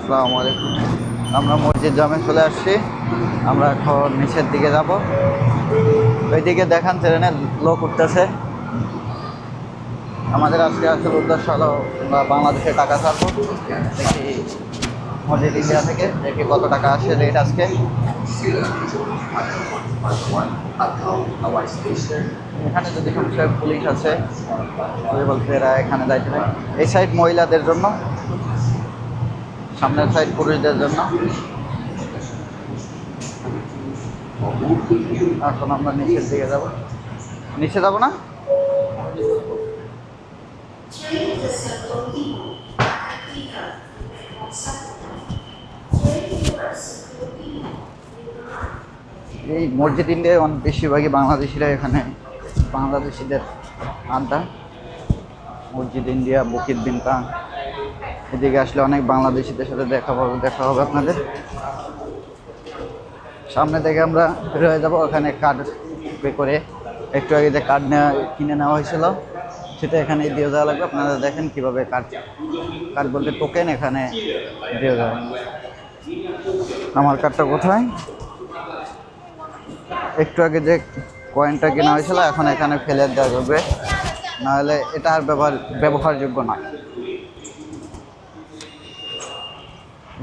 আসসালামু আলাইকুম। আমরা মসজিদ জামে চলে আসছি। আমরা এখন নিচের দিকে যাব। ওইদিকে দেখান ট্রেনের লোক উঠতেছে। আমাদের আজকে আসলে উদ্দেশ্য হলো আমরা বাংলাদেশে টাকা ছাড়বো। দেখি মসজিদ ইন্ডিয়া থেকে দেখি কত টাকা আসে রেট আজকে। এখানে যদি সব পুলিশ আছে বলতে এরা এখানে দায়িত্ব নেই। এই সাইড মহিলাদের জন্য, সামনের সাইড পুরুষদের জন্য। এখন আমরা নিচের দিকে যাব। নিচে যাব না, এই মসজিদ ইন্ডিয়ায় অনেক বেশিরভাগই বাংলাদেশিরা, এখানে বাংলাদেশিদের আড্ডা। মসজিদ ইন্ডিয়া, বুকির বিনকাং, এদিকে আসলে অনেক বাংলাদেশিদের সাথে দেখা হবে আপনাদের। সামনে থেকে আমরা বের হয়ে যাবো। ওখানে কার্ড পে করে একটু আগে যে কার্ড কিনে নেওয়া হয়েছিল সেটা এখানে দিয়ে দেওয়া লাগবে। আপনারা দেখেন কীভাবে কার্ড বলতে টোকেন এখানে দিয়ে দেওয়া। আমার কার্ডটা কোথায়? একটু আগে যে কয়েনটা কেনা হয়েছিল এখন এখানে ফেলে দেওয়া যাবে, নাহলে এটা আর ব্যবহারযোগ্য নয়।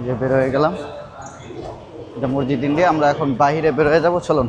যে বের হয়ে গেলাম, এটা মসজিদ ইন্ডিয়া। আমরা এখন বাইরে বের হয়ে যাবো, চলুন।